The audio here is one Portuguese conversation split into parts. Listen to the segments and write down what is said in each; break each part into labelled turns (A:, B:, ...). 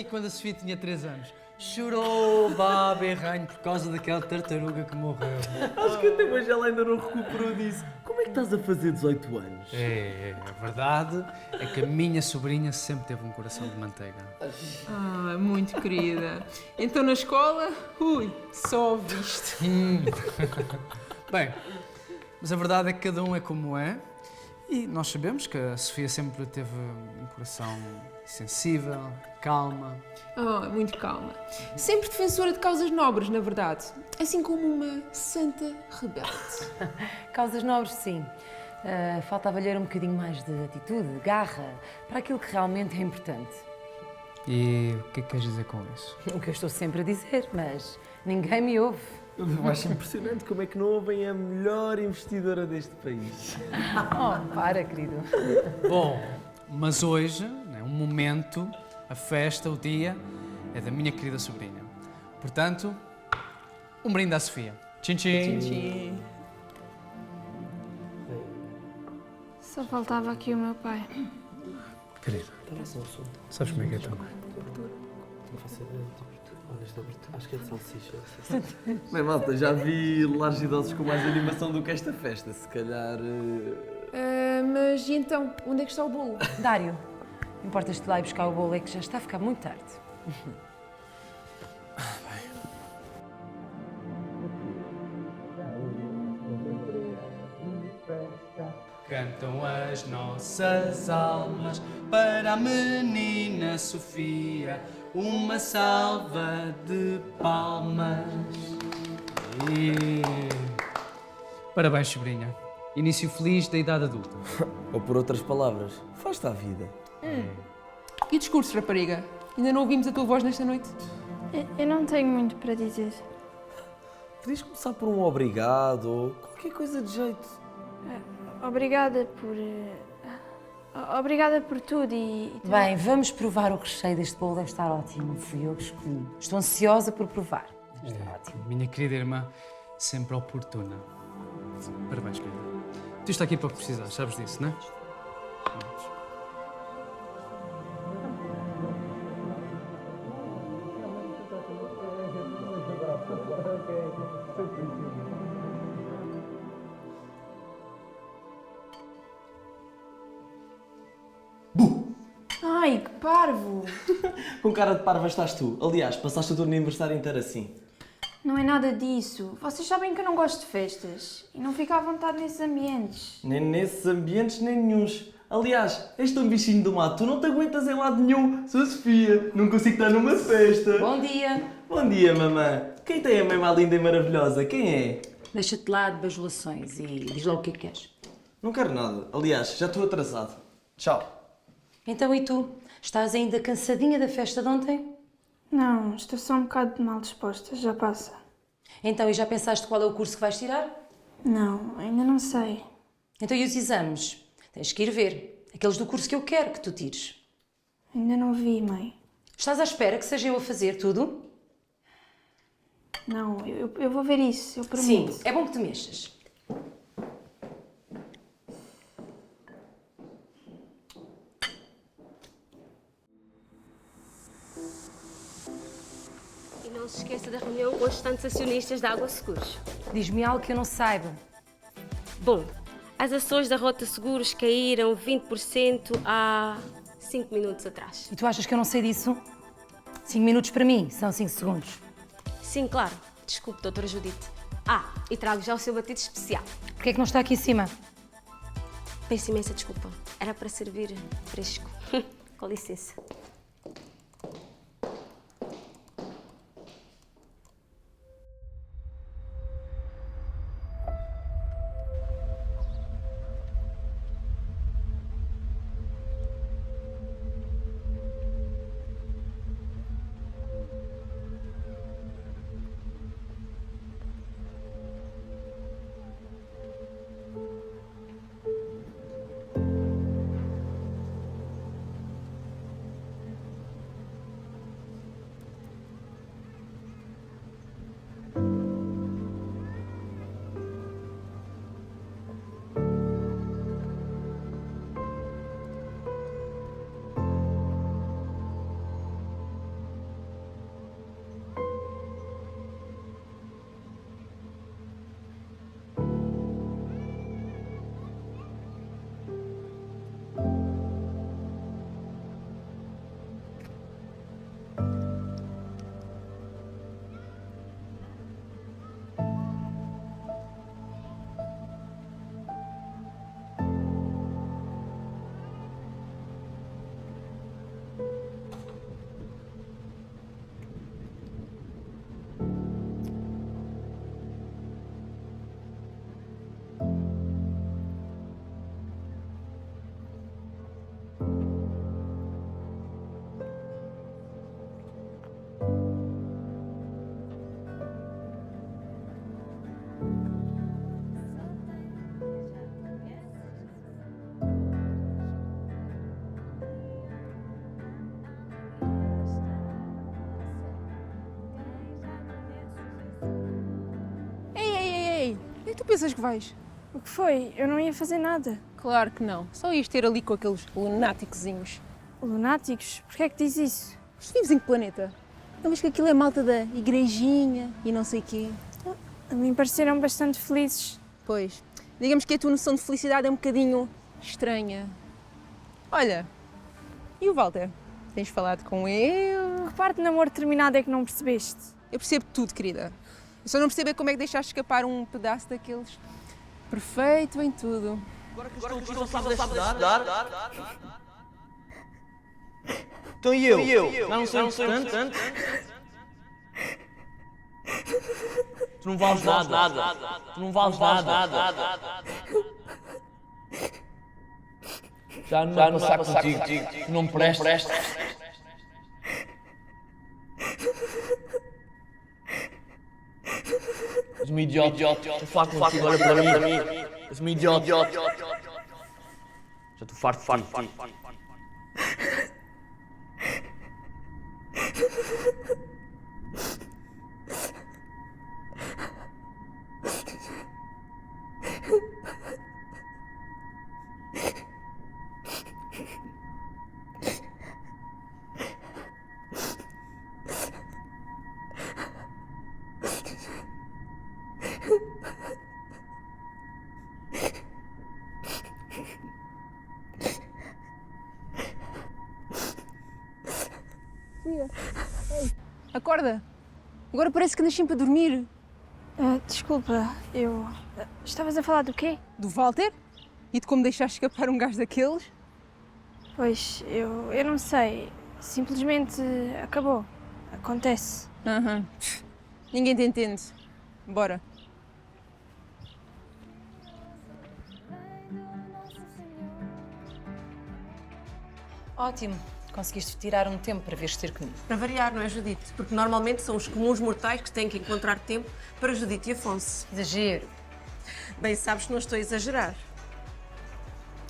A: E quando a Sofia tinha 3 anos, chorou, vá, berranho, por causa daquela tartaruga que morreu.
B: Acho que até hoje ela ainda não recuperou disso. Como é que estás a fazer 18 anos?
A: A verdade é que a minha sobrinha sempre teve um coração de manteiga.
C: Ah, muito querida. Então na escola, só ouviste.
A: Bem, mas a verdade é que cada um é como é. E nós sabemos que a Sofia sempre teve um coração sensível, calma.
C: Oh, muito calma. Sempre defensora de causas nobres, na verdade. Assim como uma santa rebelde.
D: Causas nobres, sim. Faltava-lhe um bocadinho mais de atitude, de garra, para aquilo que realmente é importante.
A: E o que é que queres dizer com isso?
D: O que eu estou sempre a dizer, mas ninguém me ouve.
B: Eu acho impressionante como é que não ouvem a melhor investidora deste país.
D: Oh, para, querido.
A: Bom, mas hoje, né, um momento, a festa, o dia, é da minha querida sobrinha. Portanto, um brinde à Sofia. Tchim, tchim.
C: Tchim.
E: Só faltava aqui o meu pai.
A: Querida, sabes como é que é também?
B: Não faço ideia, acho que é de salsicha. Bem, malta, já vi lares idosos com mais animação do que esta festa. Se calhar...
C: Mas e então, onde é que está o bolo?
D: Dário, importas-te lá ir buscar o bolo, é que já está a ficar muito tarde.
A: Cantam as nossas almas para a menina Sofia, uma salva de palmas. Parabéns, sobrinha. Início feliz da idade adulta.
B: Ou por outras palavras, faz-te à vida.
C: E discurso, rapariga? Ainda não ouvimos a tua voz nesta noite?
E: Eu não tenho muito para dizer.
B: Podias começar por um obrigado ou qualquer coisa de jeito.
E: Obrigada por... Obrigada por tudo e...
D: Bem, vamos provar o recheio deste bolo, deve estar ótimo. Fui eu que escolhi. Estou ansiosa por provar. Deve estar ótimo.
A: Minha querida irmã, sempre oportuna. Parabéns, querida. Tu está aqui para o que precisar, sabes disso, não é?
C: Ai, que parvo!
B: Com cara de parva estás tu. Aliás, passaste o teu aniversário inteiro assim.
E: Não é nada disso. Vocês sabem que eu não gosto de festas. E não fico à vontade nesses ambientes.
B: Nem nesses ambientes, nem nenhuns. Aliás, és tão bichinho do mato, tu não te aguentas em lado nenhum. Sou Sofia, não consigo estar numa festa.
D: Bom dia.
B: Bom dia, mamã. Quem tem a mãe mais linda e maravilhosa? Quem é?
D: Deixa-te lá de bajulações e diz lá o que queres.
B: Não quero nada. Aliás, já estou atrasado. Tchau.
D: Então, e tu? Estás ainda cansadinha da festa de ontem?
E: Não, estou só um bocado mal disposta. Já passa.
D: Então, e já pensaste qual é o curso que vais tirar?
E: Não, ainda não sei.
D: Então, e os exames? Tens que ir ver. Aqueles do curso que eu quero que tu tires.
E: Ainda não vi, mãe.
D: Estás à espera que seja eu a fazer tudo?
E: Não, eu vou ver isso, eu prometo.
D: Sim, é bom que te mexas.
F: E não se esqueça da reunião com os restantes acionistas da Água Seguros.
D: Diz-me algo que eu não saiba.
F: Bom, as ações da Rota Seguros caíram 20% há 5 minutos atrás.
D: E tu achas que eu não sei disso? 5 minutos para mim são 5 segundos.
F: Sim, claro. Desculpe, doutora Judite. Ah, e trago já o seu batido especial.
D: Porquê é que não está aqui em cima?
F: Peço imensa desculpa. Era para servir fresco. Com licença.
C: pensas que vais?
E: O que foi? Eu não ia fazer nada.
C: Claro que não. Só ias ter ali com aqueles lunáticozinhos.
E: Lunáticos? Porquê é que diz isso?
C: Mas vives em que planeta? Não vês que aquilo é malta da igrejinha e não sei quê?
E: A mim pareceram bastante felizes.
C: Pois, digamos que a tua noção de felicidade é um bocadinho estranha. Olha, e o Walter? Tens falado com ele?
E: Que parte de namoro terminado é que não percebeste?
C: Eu percebo tudo, querida. Eu só não percebo é como é que deixaste escapar um pedaço daqueles perfeito em tudo.
B: Agora que não sabe estudar. Então e eu? Não sei tanto. Tu não vales nada. Tu não vales nada. Já não vai passar contigo. Tu não me prestas. És um idiota. Tu falar contigo agora para mim. És um idiota. Já estou farto.
C: Acorda! Agora parece que andas sempre a dormir.
E: Desculpa, eu... Estavas a falar do quê?
C: Do Walter? E de como deixaste escapar um gajo daqueles?
E: Pois, eu não sei. Simplesmente acabou. Acontece.
C: Aham. Ninguém te entende. Bora.
D: Ótimo. Conseguiste tirar um tempo para vir ter comigo.
G: Para variar, não é, Judite? Porque normalmente são os comuns mortais que têm que encontrar tempo para Judite e Afonso.
D: Exagero.
G: Bem, sabes que não estou a exagerar.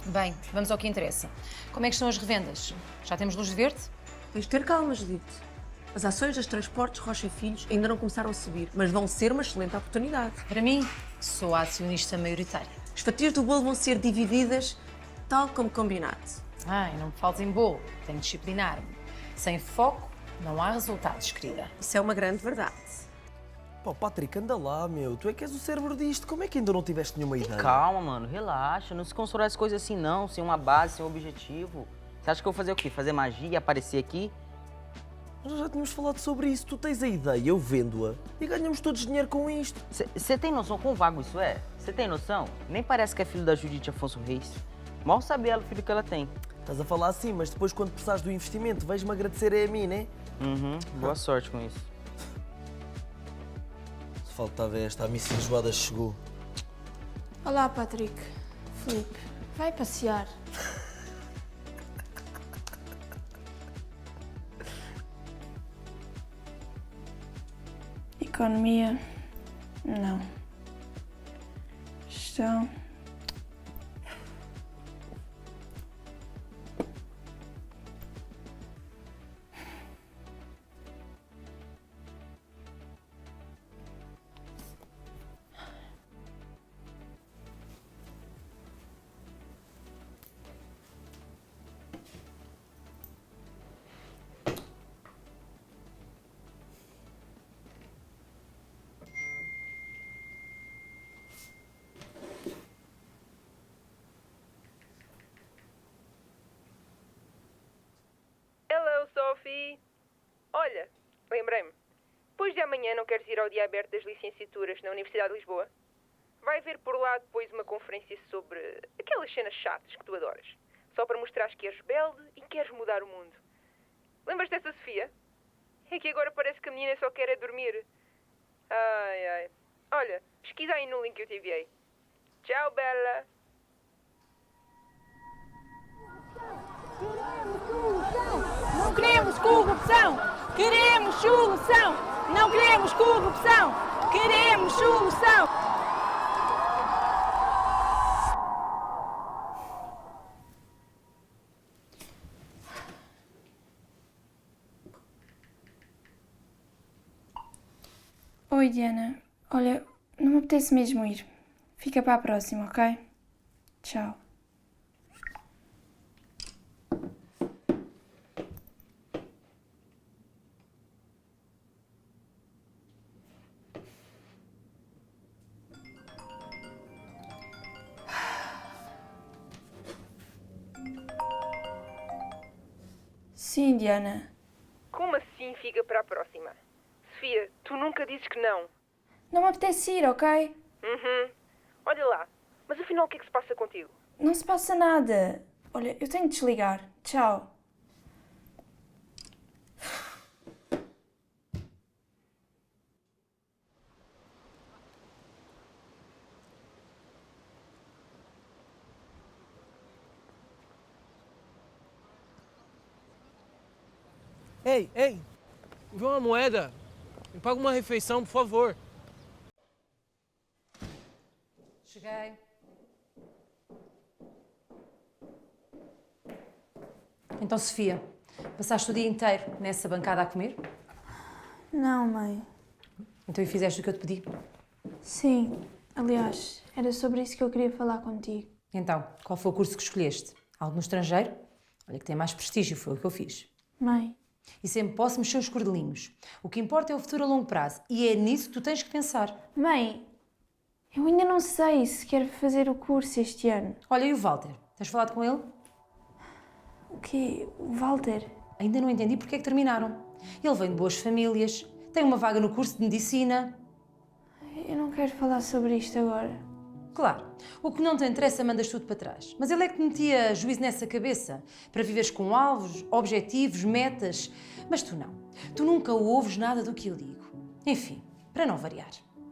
D: Bem, vamos ao que interessa. Como é que estão as revendas? Já temos luz verde?
G: Tens de ter calma, Judite. As ações das Transportes Rocha Filhos ainda não começaram a subir, mas vão ser uma excelente oportunidade.
D: Para mim, sou a acionista maioritária.
G: As fatias do bolo vão ser divididas tal como combinado.
D: Ai, não me falta em bolo. Tenho de disciplinar-me. Sem foco, não há resultados, querida.
G: Isso é uma grande verdade.
B: Pô, Patrick, anda lá, meu. Tu é que és o cérebro disto. Como é que ainda não tiveste nenhuma ideia?
H: Calma, mano, relaxa. Não se constrói as coisas assim, não. Sem uma base, sem um objetivo. Você acha que eu vou fazer o quê? Fazer magia e aparecer aqui?
B: Nós já tínhamos falado sobre isso. Tu tens a ideia, eu vendo-a e ganhamos todos dinheiro com isto.
H: Você tem noção quão vago isso é? Você tem noção? Nem parece que é filho da Judite Afonso Reis. Mal sabe ela o filho que ela tem.
B: Estás a falar assim, mas depois quando precisares do investimento, vais-me agradecer a mim, né?
H: Boa sorte com isso.
B: Se faltava esta, a Miss Enjoada chegou.
E: Olá, Patrick. Filipe, vai passear. Economia, não. Gestão.
C: Hello, Sophie! Olha, lembrei-me. Depois de amanhã não queres ir ao dia aberto das licenciaturas na Universidade de Lisboa? Vai haver por lá depois uma conferência sobre aquelas cenas chatas que tu adoras. Só para mostrares que és rebelde e queres mudar o mundo. Lembras-te dessa Sofia? É que agora parece que a menina só quer é dormir. Ai, ai. Olha, pesquisa aí no link que eu te enviei. Tchau, Bella!
E: Não queremos corrupção! Queremos solução! Não queremos corrupção! Queremos solução! Oi, Diana. Olha, não me apetece mesmo ir. Fica para a próxima, ok? Tchau. Sim, Diana.
C: Como assim fica para a próxima? Sofia, tu nunca dizes que não.
E: Não me apetece ir, ok?
C: Olha lá, mas afinal o que é que se passa contigo?
E: Não se passa nada. Olha, eu tenho de desligar. Tchau.
I: Ei, me vê uma moeda. Me paga uma refeição, por favor.
D: Cheguei. Então, Sofia, passaste o dia inteiro nessa bancada a comer?
E: Não, mãe.
D: Então, e fizeste o que eu te pedi?
E: Sim. Aliás, era sobre isso que eu queria falar contigo.
D: Então, qual foi o curso que escolheste? Algo no estrangeiro? Olha que tem mais prestígio, foi o que eu fiz.
E: Mãe,
D: E sempre posso mexer os cordelinhos. O que importa é o futuro a longo prazo. E é nisso que tu tens que pensar.
E: Mãe, eu ainda não sei se quero fazer o curso este ano.
D: Olha, e o Walter? Tens falado com ele?
E: O quê? O Walter?
D: Ainda não entendi porque é que terminaram. Ele vem de boas famílias, tem uma vaga no curso de medicina.
E: Eu não quero falar sobre isto agora.
D: Claro, o que não te interessa mandas tudo para trás. Mas ele é que te metia juízo nessa cabeça para viveres com alvos, objetivos, metas. Mas tu não. Tu nunca ouves nada do que eu digo. Enfim, para não variar.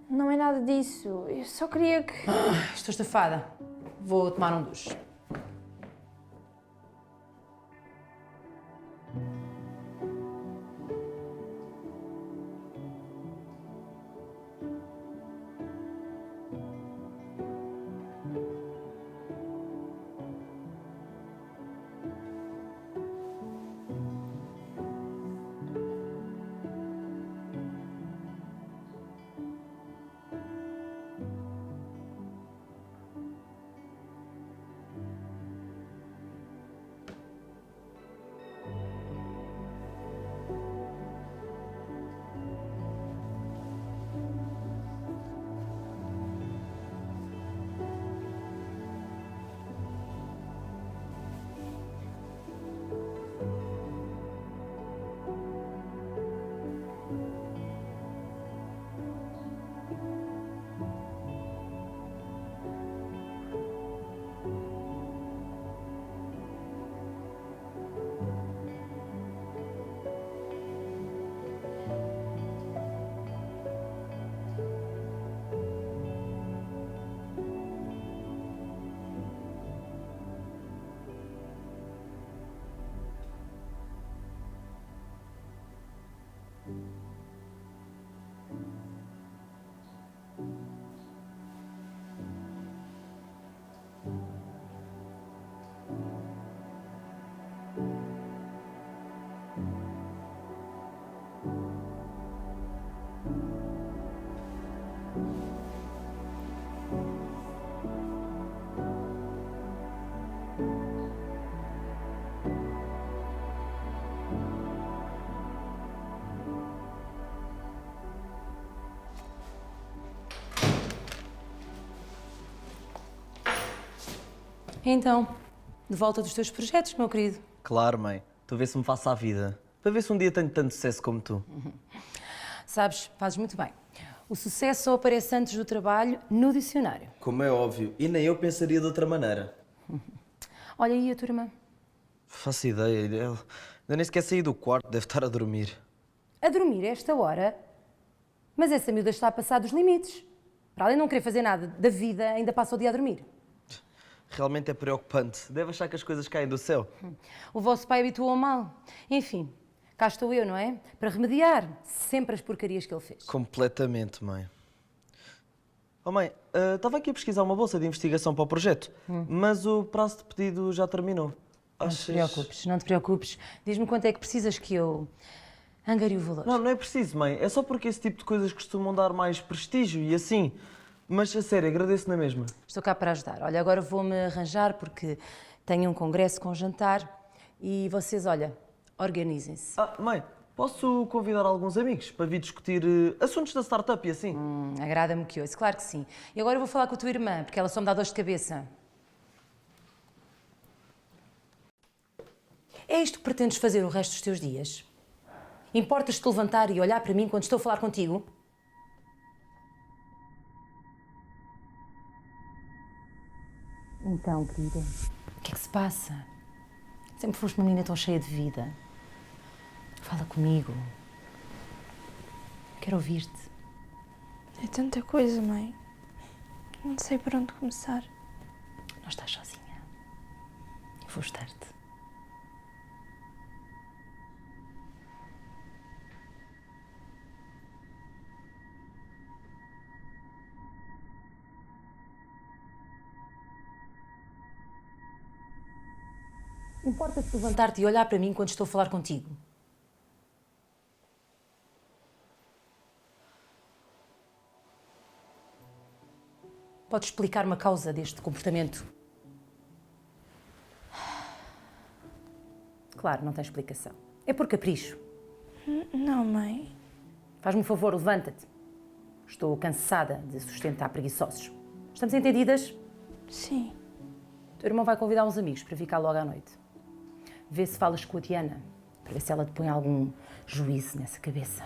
E: Não é nada disso. Eu só queria que...
D: Estou estafada. Vou tomar um duche. Então, de volta dos teus projetos, meu querido.
B: Claro, mãe. Estou a ver se me faço à vida. Para ver se um dia tenho tanto sucesso como tu.
D: Sabes, fazes muito bem. O sucesso só aparece antes do trabalho no dicionário.
B: Como é óbvio. E nem eu pensaria de outra maneira.
D: Olha aí a tua irmã.
B: Faço ideia. Ele ainda nem sequer saí do quarto. Deve estar a dormir.
D: A dormir a esta hora? Mas essa miúda está a passar dos limites. Para além de não querer fazer nada da vida, ainda passa o dia a dormir.
B: Realmente é preocupante. Deve achar que as coisas caem do céu.
D: O vosso pai habituou mal. Enfim, cá estou eu, não é? Para remediar sempre as porcarias que ele fez.
B: Completamente, mãe. Oh, mãe, estava aqui a pesquisar uma bolsa de investigação para o projeto, mas o prazo de pedido já terminou.
D: Não te preocupes, não te preocupes. Diz-me quanto é que precisas que eu angarie o valor.
B: Não, não é preciso, mãe. É só porque esse tipo de coisas costumam dar mais prestígio e assim Mas a sério, agradeço na mesma.
D: Estou cá para ajudar. Olha, agora vou-me arranjar porque tenho um congresso com jantar e vocês, olha, organizem-se.
B: Mãe, posso convidar alguns amigos para vir discutir assuntos da startup e assim?
D: Agrada-me que ouço, claro que sim. E agora eu vou falar com a tua irmã, porque ela só me dá dores de cabeça. É isto que pretendes fazer o resto dos teus dias? Importas-te levantar e olhar para mim quando estou a falar contigo? Então, querida, o que é que se passa? Sempre foste uma menina tão cheia de vida. Fala comigo. Quero ouvir-te.
E: É tanta coisa, mãe. Não sei por onde começar.
D: Não estás sozinha. Eu vou estar-te. Importa-te levantar-te e olhar para mim quando estou a falar contigo? Podes explicar-me a causa deste comportamento? Claro, não tem explicação. É por capricho.
E: Não, mãe.
D: Faz-me um favor, levanta-te. Estou cansada de sustentar preguiçosos. Estamos entendidas?
E: Sim.
D: O teu irmão vai convidar uns amigos para ficar logo à noite. Vê se falas com a Diana, para ver se ela te põe algum juízo nessa cabeça.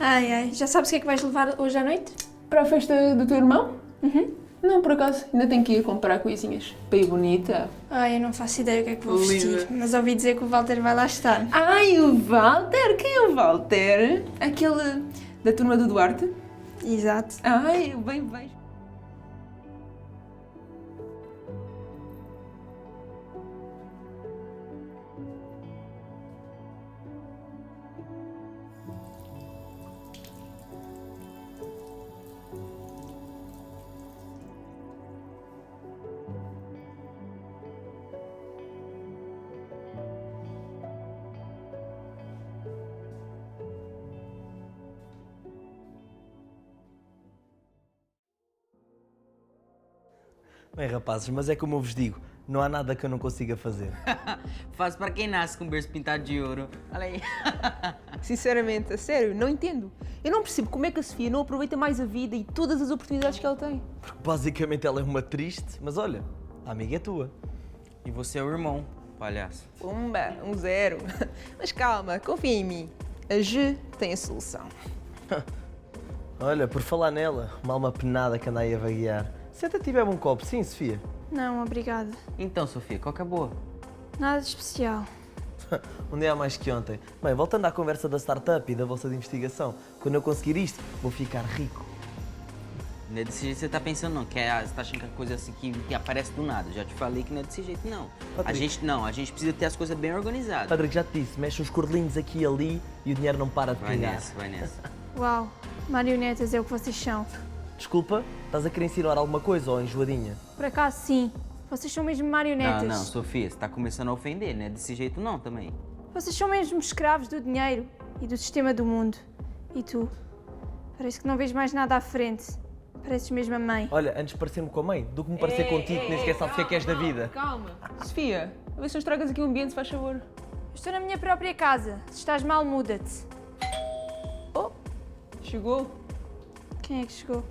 E: Ai, ai. Já sabes o que é que vais levar hoje à noite?
J: Para a festa do teu irmão? Não, por acaso, ainda tenho que ir comprar coisinhas. Bem bonita.
E: Ai, eu não faço ideia o que é que vou vestir. Mas ouvi dizer que o Walter vai lá estar.
J: Ai, o Walter? Quem é o Walter? Aquele da turma do Duarte?
E: Exato.
J: Ai, bem, bem.
B: Bem, rapazes, mas é como eu vos digo, não há nada que eu não consiga fazer.
H: Faz para quem nasce com o berço pintado de ouro. Olha aí.
J: Sinceramente, a sério, não entendo. Eu não percebo como é que a Sofia não aproveita mais a vida e todas as oportunidades que ela tem.
B: Porque basicamente ela é uma triste, mas olha, a amiga é tua.
H: E você é o irmão, palhaço.
J: Pumba, 1-0. Mas calma, confia em mim. A G tem a solução.
B: Olha, por falar nela, uma alma penada que anda aí a vaguear. Senta-te e bebe um copo, sim, Sofia?
E: Não, obrigada.
H: Então, Sofia, qual que é boa?
E: Nada de especial.
B: Um dia a mais que ontem. Bem, voltando à conversa da startup e da bolsa de investigação, quando eu conseguir isto, vou ficar rico.
H: Não é desse jeito que você tá pensando, não. Você tá achando que é coisa assim que aparece do nada. Já te falei que não é desse jeito, não.
B: Patrick.
H: A gente precisa ter as coisas bem organizadas.
B: Patrick, já te disse, mexe uns cordelinhos aqui e ali e o dinheiro não para de pingar.
H: Vai nessa.
E: Uau, marionetas é o que vocês são.
B: Desculpa, estás a querer insinuar alguma coisa, ou enjoadinha?
E: Por acaso, sim. Vocês são mesmo marionetas.
H: Não, Sofia, você tá começando a ofender, não é desse jeito não também.
E: Vocês são mesmo escravos do dinheiro e do sistema do mundo. E tu? Parece que não vês mais nada à frente. Pareces mesmo a mãe.
B: Olha, antes de parecer-me com a mãe, do que me parecer contigo, que nem sequer sabes o que é que és da vida.
J: Calma. Sofia, a ver se não estragas aqui o ambiente, se faz favor.
E: Eu estou na minha própria casa. Se estás mal, muda-te.
J: Oh, chegou.
E: Quem é que chegou?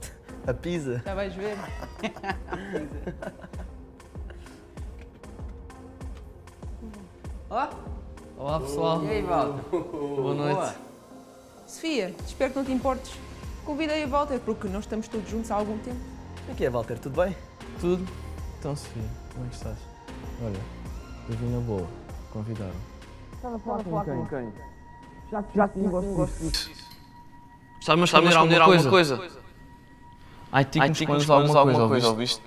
B: A pizza.
J: Já vais ver.
H: Ó,
A: Olá pessoal,
H: e aí, Walter?
A: boa noite.
H: Boa.
J: Sofia, espero que não te importes. Convidei a Walter porque não estamos todos juntos há algum tempo.
B: Como é que é, Walter? Tudo bem?
I: Tudo? Então, Sofia, como é que estás? Olha, eu vim na boa. Convidaram. Já te gosto disso.
A: Estás-me a esconder alguma coisa? Ai, tinha que me esconder alguma coisa, ouviste?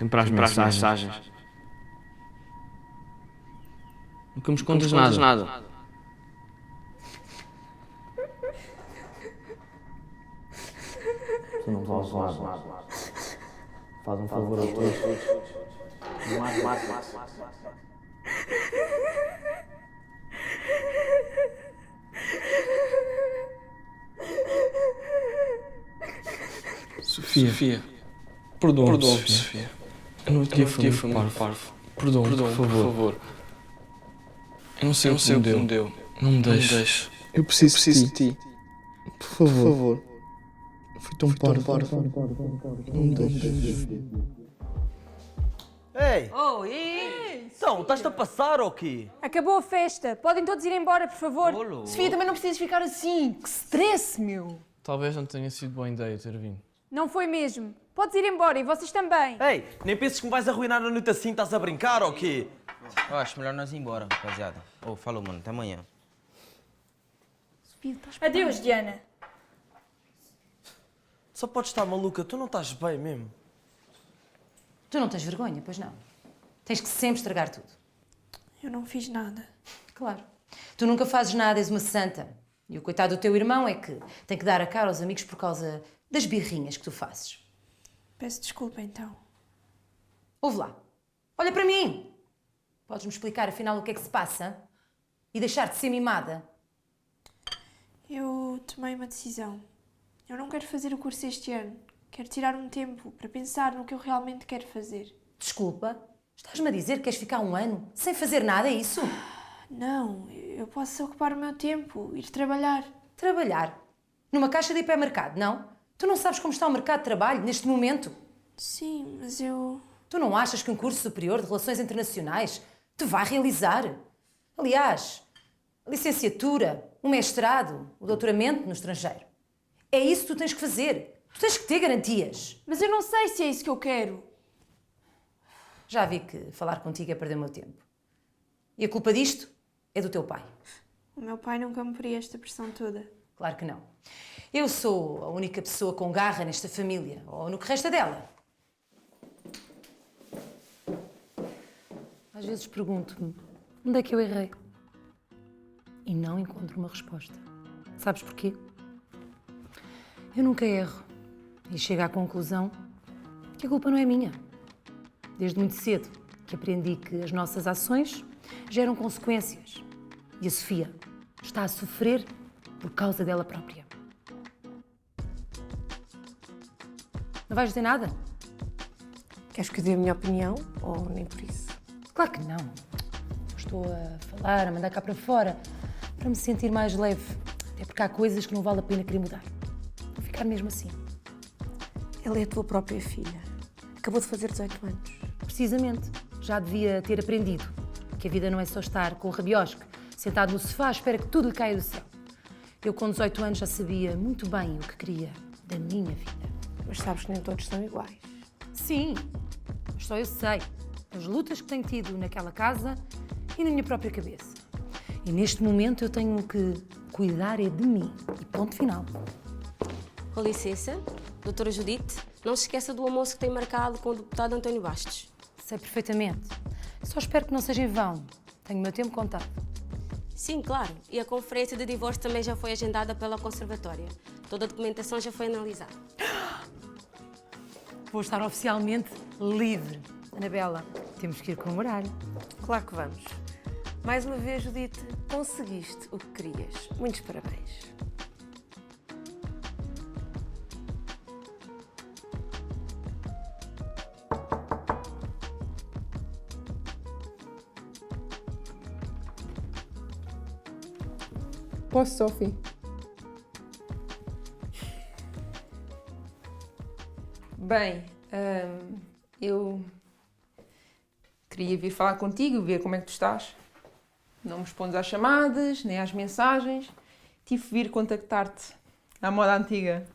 I: Sempre às mensagens. Nunca me escondes nada.
B: Tu não vales nada. Faz um favor a todos. Não há máximo.
I: Sofia. Perdoa-me, Sofia. Eu não te fui muito parvo. Perdoa-me, por favor. Eu não sei o que me deu. Não me deixes. Eu preciso de ti. Por favor. Fui tão parvo. Não me deixes.
B: Ei!
G: Oh, e...
B: Então, estás-te a passar ou quê?
E: Acabou a festa. Podem todos ir embora, por favor.
J: Sofia, também não precisas ficar assim. Que stress, meu.
I: Talvez não tenha sido boa ideia ter vindo.
E: Não foi mesmo. Podes ir embora e vocês também.
B: Ei, nem penses que me vais arruinar a noite assim, estás a brincar ou quê?
H: Eu acho melhor nós ir embora, rapaziada. Falou, mano. Até amanhã.
J: Sofia, estás
E: Adeus, Diana.
B: Só podes estar maluca, tu não estás bem mesmo.
D: Tu não tens vergonha, pois não? Tens que sempre estragar tudo.
E: Eu não fiz nada.
D: Claro. Tu nunca fazes nada, és uma santa. E o coitado do teu irmão é que tem que dar a cara aos amigos por causa das birrinhas que tu fazes.
E: Peço desculpa, então.
D: Ouve lá. Olha para mim. Podes-me explicar, afinal, o que é que se passa? E deixar de ser mimada?
E: Eu tomei uma decisão. Eu não quero fazer o curso este ano. Quero tirar um tempo para pensar no que eu realmente quero fazer.
D: Desculpa? Estás-me a dizer que queres ficar um ano sem fazer nada, é isso?
E: Não, eu posso ocupar o meu tempo, ir trabalhar.
D: Trabalhar? Numa caixa de hipermercado, não? Tu não sabes como está o mercado de trabalho neste momento?
E: Sim, mas eu...
D: Tu não achas que um curso superior de Relações Internacionais te vai realizar? Aliás, a licenciatura, o mestrado, o doutoramento no estrangeiro. É isso que tu tens que fazer. Tu tens que ter garantias.
E: Mas eu não sei se é isso que eu quero.
D: Já vi que falar contigo é perder o meu tempo. E a culpa disto é do teu pai.
E: O meu pai nunca me poria esta pressão toda.
D: Claro que não. Eu sou a única pessoa com garra nesta família, ou no que resta dela. Às vezes pergunto-me onde é que eu errei. E não encontro uma resposta. Sabes porquê? Eu nunca erro e chego à conclusão que a culpa não é minha. Desde muito cedo que aprendi que as nossas ações geram consequências. E a Sofia está a sofrer por causa dela própria. Não vais dizer nada?
G: Queres que eu dê a minha opinião ou nem por isso?
D: Claro que não. Estou a falar, a mandar cá para fora, para me sentir mais leve. Até porque há coisas que não vale a pena querer mudar. Vou ficar mesmo assim.
G: Ela é a tua própria filha. Acabou de fazer 18 anos.
D: Precisamente. Já devia ter aprendido que a vida não é só estar com o rabiosque, sentado no sofá à espera que tudo lhe caia do céu. Eu, com 18 anos, já sabia muito bem o que queria da minha vida.
G: Mas sabes que nem todos são iguais.
D: Sim, mas só eu sei as lutas que tenho tido naquela casa e na minha própria cabeça. E neste momento eu tenho que cuidar é de mim. E ponto final.
F: Com licença, doutora Judite, não se esqueça do almoço que tem marcado com o deputado António Bastos.
D: Sei perfeitamente. Só espero que não seja em vão. Tenho o meu tempo contado.
F: Sim, claro. E a conferência de divórcio também já foi agendada pela conservatória. Toda a documentação já foi analisada.
D: Vou estar oficialmente livre. Anabela, temos que ir comemorar.
G: Claro que vamos. Mais uma vez, Judite, conseguiste o que querias. Muitos parabéns.
J: Posso, Sophie? Bem, eu queria vir falar contigo, ver como é que tu estás. Não me respondes às chamadas, nem às mensagens. Tive de vir contactar-te à moda antiga.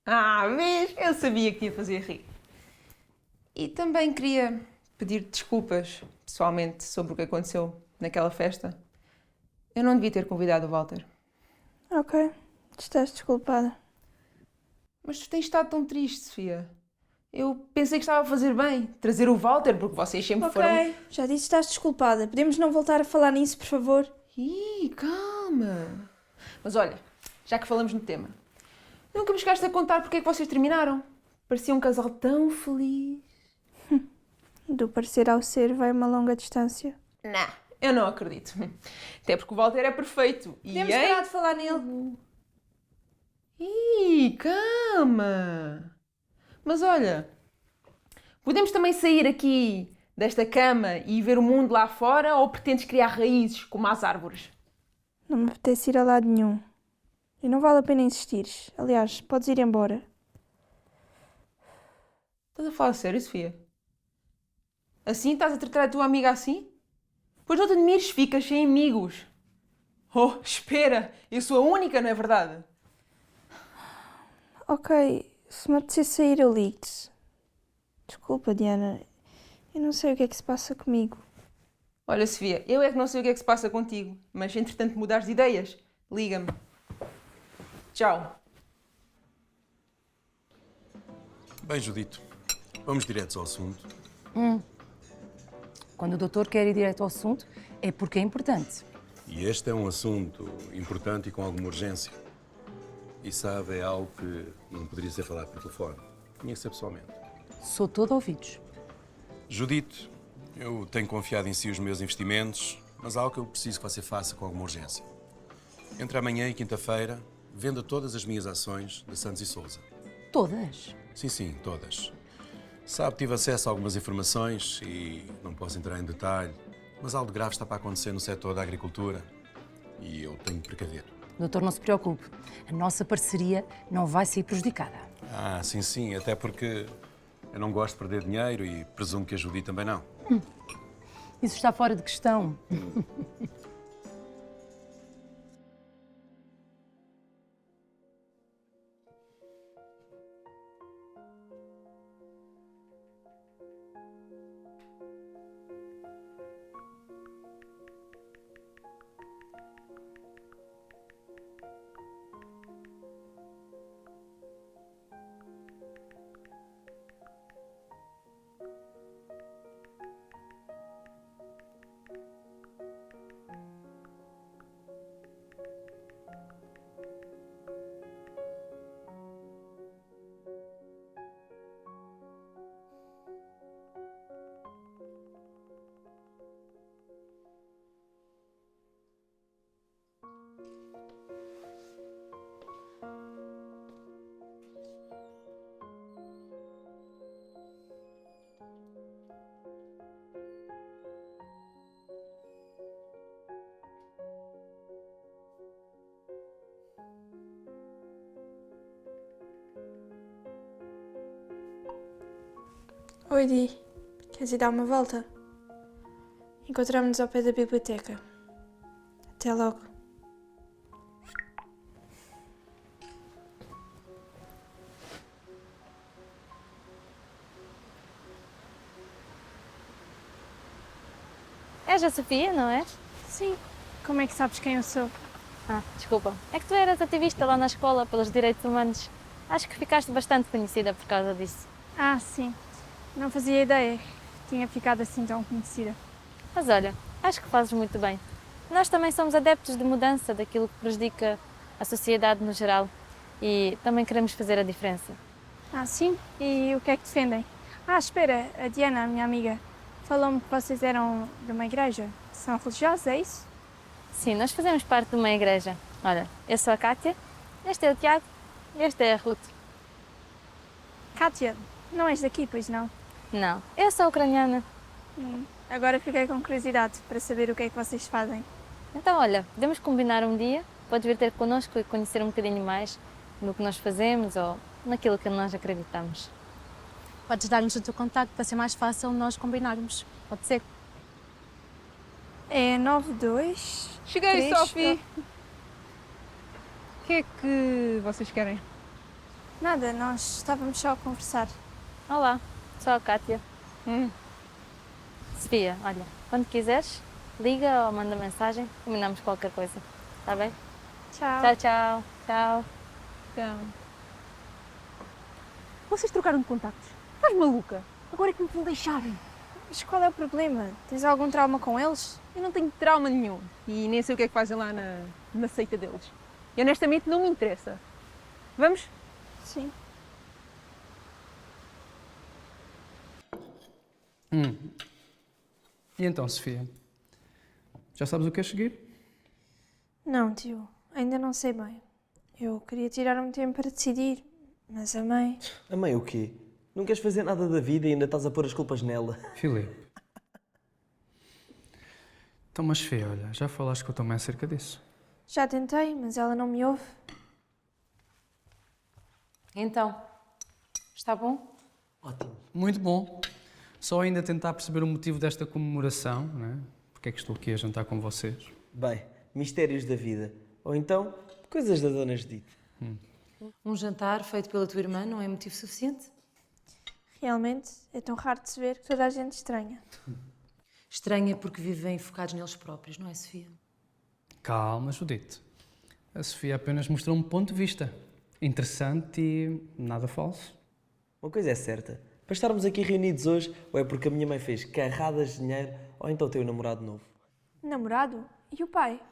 J: Ah, vês? Eu sabia que te ia fazer rir. E também queria pedir desculpas, pessoalmente, sobre o que aconteceu naquela festa. Eu não devia ter convidado o Walter.
E: Ok, estás desculpada.
J: Mas tu tens estado tão triste, Sofia. Eu pensei que estava a fazer bem, trazer o Walter, porque vocês sempre foram...
E: Ok, já disse que estás desculpada. Podemos não voltar a falar nisso, por favor?
J: Ih, calma. Mas olha, já que falamos no tema, nunca me chegaste a contar porque é que vocês terminaram. Parecia um casal tão feliz.
E: Do parecer ao ser vai uma longa distância.
J: Não, eu não acredito. Até porque o Walter é perfeito.
E: Podemos parar de falar nele?
J: Ih, calma. Mas olha, podemos também sair aqui desta cama e ver o mundo lá fora ou pretendes criar raízes como as árvores?
E: Não me apetece ir a lado nenhum. E não vale a pena insistires. Aliás, podes ir embora.
J: Estás a falar sério, Sofia? Assim estás a tratar a tua amiga assim? Pois não te admires, ficas sem amigos. Oh, espera, eu sou a única, não é verdade?
E: Ok, se me apetecer sair eu ligo-te. Desculpa, Diana. Eu não sei o que é que se passa comigo.
J: Olha, Sofia, eu é que não sei o que é que se passa contigo, mas se entretanto mudares de ideias, liga-me. Tchau.
K: Bem, Judito, vamos diretos ao assunto.
D: Quando o doutor quer ir direto ao assunto, é porque é importante.
K: E este é um assunto importante e com alguma urgência. E sabe, é algo que não poderia ser falado por telefone. Tinha que ser pessoalmente.
D: Sou todo ouvidos.
K: Judito, eu tenho confiado em si os meus investimentos, mas há algo que eu preciso que você faça com alguma urgência. Entre amanhã e quinta-feira, venda todas as minhas ações da Santos e Souza.
D: Todas?
K: Sim, todas. Sabe, tive acesso a algumas informações e não posso entrar em detalhe, mas algo de grave está para acontecer no setor da agricultura e eu tenho que precaver.
D: Doutor, não se preocupe. A nossa parceria não vai sair prejudicada.
K: Ah, sim, até porque eu não gosto de perder dinheiro e presumo que a Judy também não.
D: Isso está fora de questão.
E: Oi, Di. Queres ir dar uma volta? Encontramos-nos ao pé da biblioteca. Até logo.
L: És a Sofia, não é?
E: Sim. Como é que sabes quem eu sou?
L: Ah, desculpa. É que tu eras ativista lá na escola pelos direitos humanos. Acho que ficaste bastante conhecida por causa disso.
E: Ah, sim. Não fazia ideia que tinha ficado assim tão conhecida.
L: Mas olha, acho que fazes muito bem. Nós também somos adeptos de mudança daquilo que prejudica a sociedade no geral e também queremos fazer a diferença.
E: Ah, sim? E o que é que defendem? Ah, espera, a Diana, a minha amiga, falou-me que vocês eram de uma igreja. São religiosos, é isso?
L: Sim, nós fazemos parte de uma igreja. Olha, eu sou a Kátia, este é o Tiago e esta é a Ruth.
E: Kátia, não és daqui, pois não?
L: Não, eu sou ucraniana.
E: Agora fiquei com curiosidade para saber o que é que vocês fazem.
L: Então, olha, podemos combinar um dia, podes vir ter connosco e conhecer um bocadinho mais no que nós fazemos ou naquilo que nós acreditamos.
M: Podes dar-nos o teu contacto para ser mais fácil nós combinarmos. Pode ser?
E: É 92...
J: Cheguei,
E: 3,
J: Sophie! O que é que vocês querem?
E: Nada, nós estávamos só a conversar.
L: Olá, sou a Kátia. Sofia, olha, quando quiseres, liga ou manda mensagem, combinamos qualquer coisa. Está bem?
E: Tchau.
L: Tchau, tchau. Tchau.
J: Então,
M: Vocês trocaram de contactos?
J: Estás maluca? Agora é que me vão deixar.
E: Mas qual é o problema? Tens algum trauma com eles?
J: Eu não tenho trauma nenhum. E nem sei o que é que fazem lá na seita deles. E honestamente não me interessa. Vamos?
E: Sim.
A: E então, Sofia? Já sabes o que é seguir?
E: Não, tio. Ainda não sei bem. Eu queria tirar um tempo para decidir, mas a mãe...
B: A mãe o quê? Não queres fazer nada da vida e ainda estás a pôr as culpas nela?
A: Filipe. Então, mas Sofia, olha, já falaste com a tua mãe acerca disso?
E: Já tentei, mas ela não me ouve.
D: Então, está bom?
B: Ótimo.
A: Muito bom. Só ainda tentar perceber o motivo desta comemoração, não é? Porque é que estou aqui a jantar com vocês?
B: Bem, mistérios da vida. Ou então, coisas da Dona Judite.
D: Um jantar feito pela tua irmã não é motivo suficiente?
E: Realmente, é tão raro de se ver que toda a gente estranha.
D: Estranha porque vivem focados neles próprios, não é, Sofia?
A: Calma, Judite. A Sofia apenas mostrou um ponto de vista. Interessante e nada falso.
B: Uma coisa é certa. Para estarmos aqui reunidos hoje, ou é porque a minha mãe fez carradas de dinheiro, ou então tem um namorado novo.
E: Namorado? E o pai?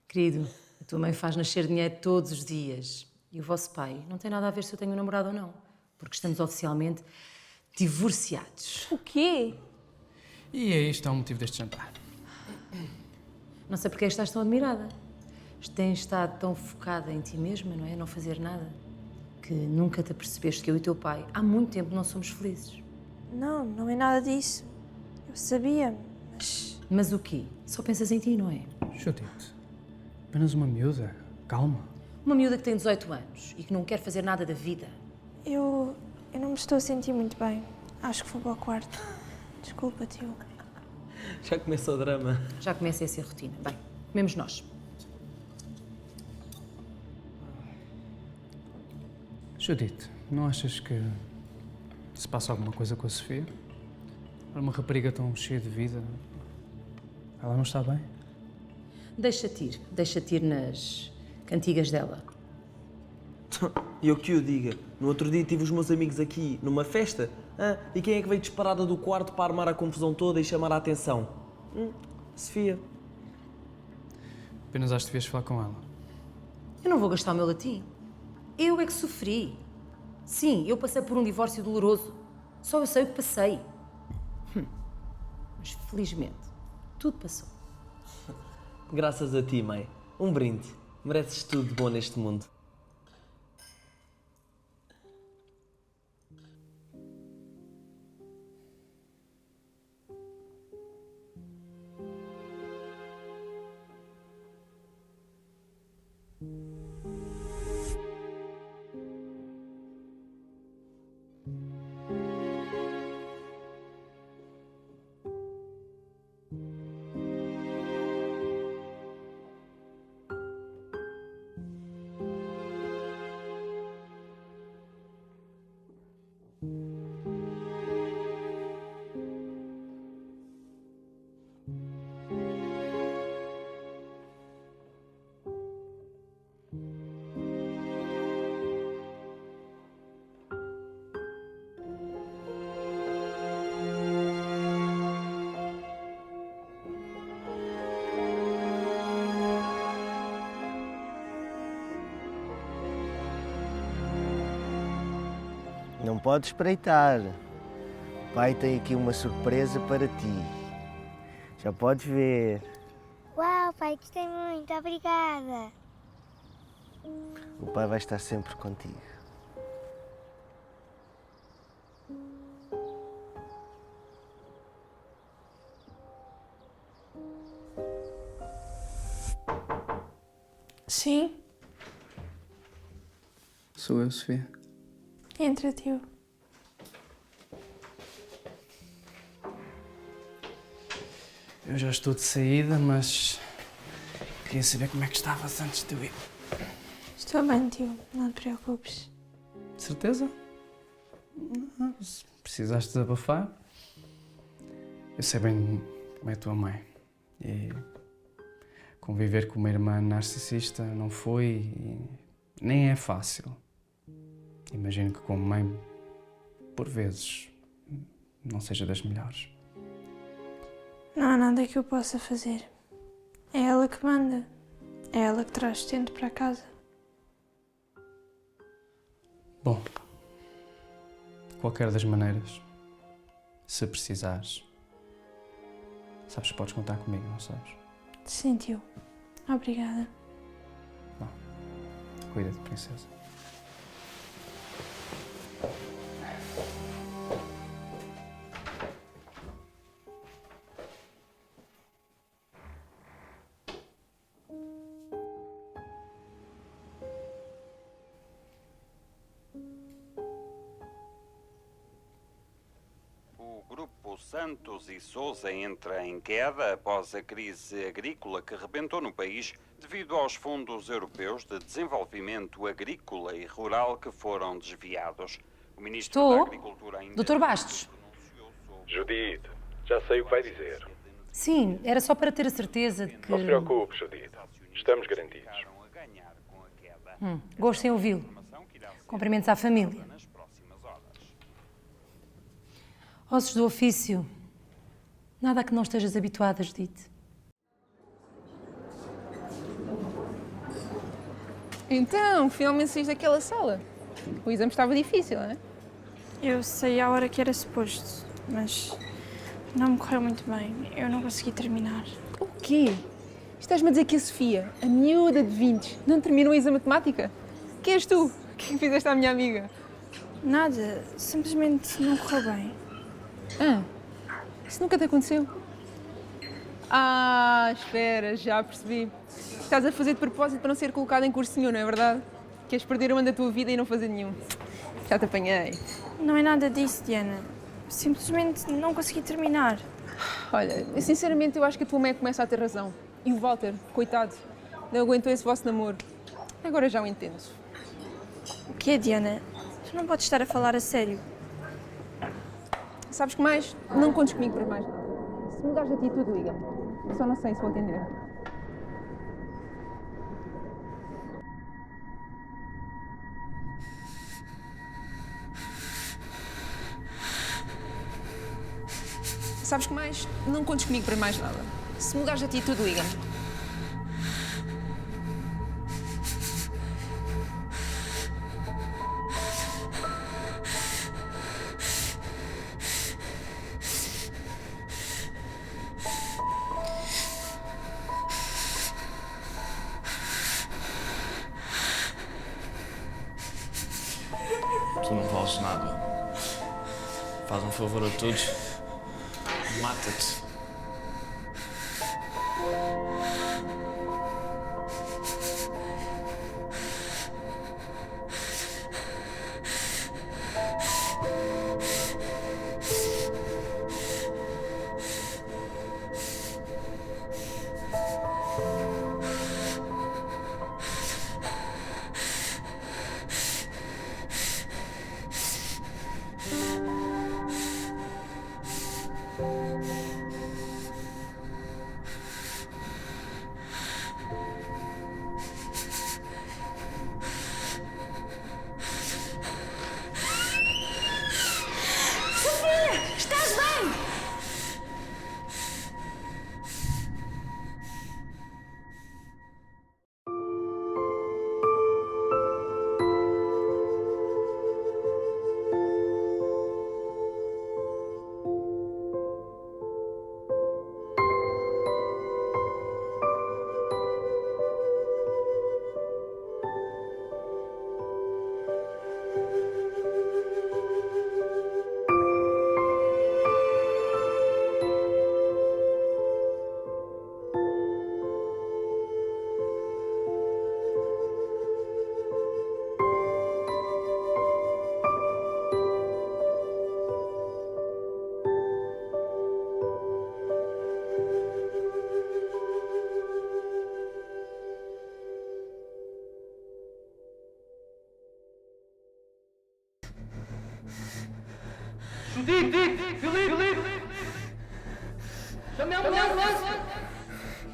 D: Querido, a tua mãe faz nascer dinheiro todos os dias. E o vosso pai não tem nada a ver se eu tenho um namorado ou não. Porque estamos oficialmente divorciados.
E: O quê?
A: E é isto é o motivo deste jantar.
D: Não sei porque estás tão admirada. Tens estado tão focada em ti mesma, não é? Não fazer nada. Que nunca te apercebeste que eu e teu pai há muito tempo não somos felizes.
E: Não, não é nada disso. Eu sabia, mas...
D: Mas o quê? Só pensas em ti, não é?
A: Judite, apenas uma miúda. Calma.
D: Uma miúda que tem 18 anos e que não quer fazer nada da vida.
E: Eu não me estou a sentir muito bem. Acho que vou para o quarto. Desculpa, tio.
B: Já começa o drama.
D: Já começa a ser rotina. Bem, comemos nós.
A: Judite, não achas que se passa alguma coisa com a Sofia? É uma rapariga tão cheia de vida. Ela não está bem?
D: Deixa-te ir nas cantigas dela.
B: E eu que o diga. No outro dia tive os meus amigos aqui numa festa. E quem é que veio disparada do quarto para armar a confusão toda e chamar a atenção? Sofia.
A: Apenas acho que devias falar com ela.
D: Eu não vou gastar o meu latim. Eu é que sofri. Sim, eu passei por um divórcio doloroso. Só eu sei o que passei. Mas felizmente, tudo passou.
B: Graças a ti, mãe. Um brinde. Mereces tudo de bom neste mundo.
N: Não podes espreitar. O pai tem aqui uma surpresa para ti. Já podes ver.
O: Uau, pai, gostei muito. Obrigada.
N: O pai vai estar sempre contigo.
E: Sim?
A: Sou eu, Sofia.
E: Entra, tio.
A: Eu já estou de saída, mas queria saber como é que estavas antes de eu ir.
E: Estou bem, tio. Não te preocupes.
A: De certeza? Se precisaste desabafar, eu sei bem como é a tua mãe. E conviver com uma irmã narcisista não foi e nem é fácil. Imagino que como mãe por vezes, não seja das melhores.
E: Não há nada que eu possa fazer. É ela que manda. É ela que traz sustento para casa.
A: Bom, de qualquer das maneiras, se precisares, sabes que podes contar comigo, não sabes?
E: Sim, tio. Obrigada.
A: Cuida-te, princesa.
P: O Grupo Santos e Sousa entra em queda após a crise agrícola que rebentou no país devido aos fundos europeus de desenvolvimento agrícola e rural que foram desviados. O ministro da Agricultura ainda...
D: Dr. Bastos.
Q: Judite, já sei o que vai dizer.
D: Sim, era só para ter a certeza de que...
Q: Não se preocupe, Judite. Estamos garantidos.
D: Gosto em ouvi-lo. Cumprimentos à família. Ossos do ofício. Nada a que não estejas habituada, Judite.
J: Então, finalmente saíste daquela sala. O exame estava difícil, não é?
E: Eu sei a hora que era suposto, mas não me correu muito bem. Eu não consegui terminar.
J: O quê? Estás-me a dizer que a Sofia, a miúda de 20, não terminou o exame de matemática? Quem és tu? O que é que fizeste à minha amiga?
E: Nada, simplesmente não correu bem.
J: Isso nunca te aconteceu? Ah, espera, já percebi. Estás a fazer de propósito para não ser colocado em curso nenhum, não é verdade? Queres perder um ano da tua vida e não fazer nenhum. Já te apanhei.
E: Não é nada disso, Diana. Simplesmente não consegui terminar.
J: Olha, sinceramente eu acho que a tua mãe começa a ter razão. E o Walter, coitado, não aguentou esse vosso namoro. Agora já o entendo.
E: O que é, Diana? Tu não podes estar a falar a sério.
J: Sabes que mais? Não contes comigo para mais nada. Se mudares de atitude, liga-me. Só não sei se vou atender. Sabes que mais? Não contes comigo para mais nada. Se mudares de atitude, liga-me.
I: Tu não vales nada. Faz um favor a todos. Mata-te.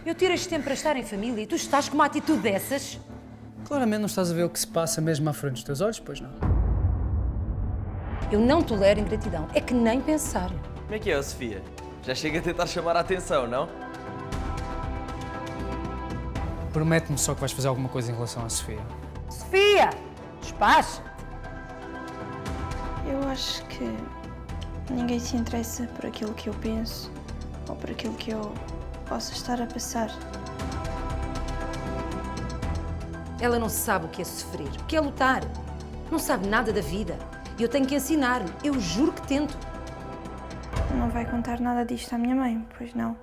D: Eu tiro este tempo para estar em família e tu estás com uma atitude dessas?
A: Claramente não estás a ver o que se passa mesmo à frente dos teus olhos, pois não?
D: Eu não tolero ingratidão. É que nem pensar.
B: Como é que é, Sofia? Já chega a tentar chamar a atenção, não?
A: Promete-me só que vais fazer alguma coisa em relação à Sofia.
D: Sofia! Despacha-te!
E: Eu acho que ninguém se interessa por aquilo que eu penso ou por aquilo que eu possa estar a passar.
D: Ela não sabe o que é sofrer, o que é lutar. Não sabe nada da vida. E eu tenho que ensinar-lhe. Eu juro que tento.
E: Não vai contar nada disto à minha mãe, pois não?